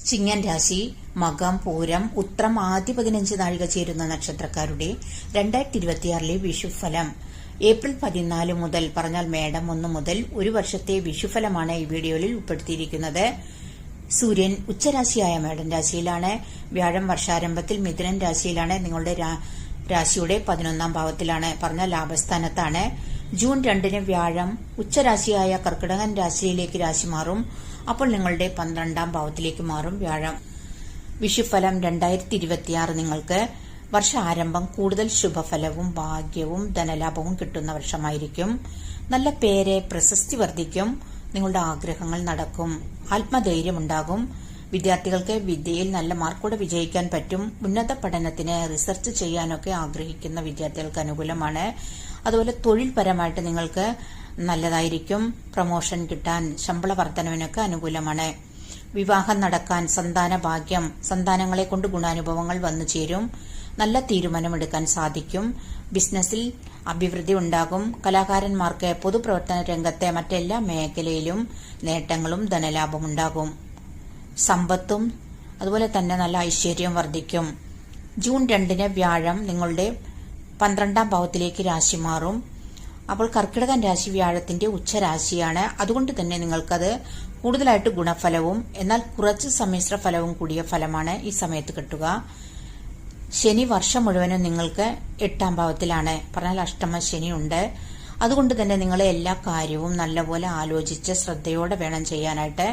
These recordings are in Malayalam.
ചിങ്ങൻ രാശി, മകം, പൂരം, ഉത്രം ആദ്യ 15 നാഴിക ചേരുന്ന നക്ഷത്രക്കാരുടെ 2026 വിഷുഫലം. ഏപ്രിൽ 14 മുതൽ പറഞ്ഞാൽ മേടം 1 മുതൽ ഒരു വർഷത്തെ വിഷുഫലമാണ് ഈ വീഡിയോയിൽ ഉൾപ്പെടുത്തിയിരിക്കുന്നത്. സൂര്യൻ ഉച്ചരാശിയായ മേടൻ രാശിയിലാണ്. വ്യാഴം വർഷാരംഭത്തിൽ മിഥുനൻ രാശിയിലാണ്. നിങ്ങളുടെ രാശിയുടെ 11ാം ഭാവത്തിലാണ്, പറഞ്ഞ ലാഭസ്ഥാനത്താണ്. ജൂൺ 2 വ്യാഴം ഉച്ചരാശിയായ കർക്കിടകൻ രാശിയിലേക്ക് രാശി മാറും. അപ്പോൾ നിങ്ങളുടെ 12ാം ഭാവത്തിലേക്ക് മാറും വ്യാഴം. വിഷുഫലം 2026 നിങ്ങൾക്ക് വർഷാരംഭം കൂടുതൽ ശുഭഫലവും ഭാഗ്യവും ധനലാഭവും കിട്ടുന്ന വർഷമായിരിക്കും. നല്ല പേര്, പ്രശസ്തി വർദ്ധിക്കും. നിങ്ങളുടെ ആഗ്രഹങ്ങൾ നടക്കും. ആത്മധൈര്യം ഉണ്ടാകും. വിദ്യാർത്ഥികൾക്ക് വിദ്യയിൽ നല്ല മാർക്കോടെ വിജയിക്കാൻ പറ്റും. ഉന്നത പഠനത്തിന് റിസർച്ച് ചെയ്യാനൊക്കെ ആഗ്രഹിക്കുന്ന വിദ്യാർത്ഥികൾക്ക് അനുകൂലമാണ്. അതുപോലെ തൊഴിൽപരമായിട്ട് നിങ്ങൾക്ക് നല്ലതായിരിക്കും. പ്രമോഷൻ കിട്ടാൻ, ശമ്പള വർധനവിനൊക്കെ അനുകൂലമാണ്. വിവാഹം നടക്കാൻ, സന്താന ഭാഗ്യം, സന്താനങ്ങളെ കൊണ്ട് ഗുണാനുഭവങ്ങൾ വന്നു ചേരും. നല്ല തീരുമാനമെടുക്കാൻ സാധിക്കും. ബിസിനസ്സിൽ അഭിവൃദ്ധി ഉണ്ടാകും. കലാകാരന്മാർക്ക് പൊതുപ്രവർത്തന രംഗത്തെ മറ്റെല്ലാ മേഖലയിലും നേട്ടങ്ങളും ധനലാഭം ഉണ്ടാകും. സമ്പത്തും അതുപോലെ തന്നെ നല്ല ഐശ്വര്യം വർദ്ധിക്കും. ജൂൺ 2 വ്യാഴം നിങ്ങളുടെ 12ാം ഭാവത്തിലേക്ക് രാശി മാറും. അപ്പോൾ കർക്കിടകൻ രാശി വ്യാഴത്തിന്റെ ഉച്ചരാശിയാണ്. അതുകൊണ്ട് തന്നെ നിങ്ങൾക്കത് കൂടുതലായിട്ട് ഗുണഫലവും എന്നാൽ കുറച്ച് സമ്മിശ്ര ഫലവും കൂടിയ ഫലമാണ് ഈ സമയത്ത് കിട്ടുക. ശനി വർഷം മുഴുവനും നിങ്ങൾക്ക് 8ാം ഭാവത്തിലാണ്, പറഞ്ഞാൽ അഷ്ടമ ശനിയുണ്ട്. അതുകൊണ്ട് തന്നെ നിങ്ങൾ എല്ലാ കാര്യവും നല്ലപോലെ ആലോചിച്ച് ശ്രദ്ധയോടെ വേണം ചെയ്യാനായിട്ട്.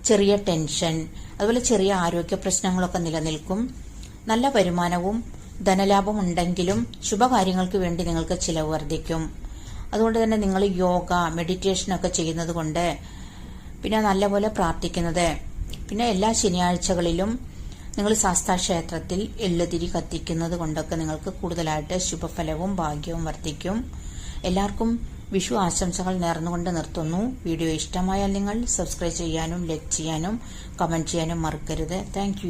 ചെറിയ ടെൻഷൻ, അതുപോലെ ചെറിയ ആരോഗ്യ പ്രശ്നങ്ങളൊക്കെ നിലനിൽക്കും. നല്ല വരുമാനവും ധനലാഭം ഉണ്ടെങ്കിലും ശുഭകാര്യങ്ങൾക്ക് വേണ്ടി നിങ്ങൾക്ക് ചിലവ് വർദ്ധിക്കും. അതുകൊണ്ട് തന്നെ നിങ്ങൾ യോഗ, മെഡിറ്റേഷൻ ഒക്കെ ചെയ്യുന്നത് കൊണ്ട്, പിന്നെ നല്ലപോലെ പ്രാർത്ഥിക്കുന്നത്, പിന്നെ എല്ലാ ശനിയാഴ്ചകളിലും നിങ്ങൾ ശാസ്താക്ഷേത്രത്തിൽ എള്ളുതിരി കത്തിക്കുന്നത് കൊണ്ടൊക്കെ നിങ്ങൾക്ക് കൂടുതലായിട്ട് ശുഭഫലവും ഭാഗ്യവും വർദ്ധിക്കും. എല്ലാവർക്കും വിഷു ആശംസകൾ നേർന്നുകൊണ്ട് നിർത്തുന്നു. വീഡിയോ ഇഷ്ടമായാൽ നിങ്ങൾ സബ്സ്ക്രൈബ് ചെയ്യാനും ലൈക്ക് ചെയ്യാനും കമന്റ് ചെയ്യാനും മറക്കരുത്. താങ്ക്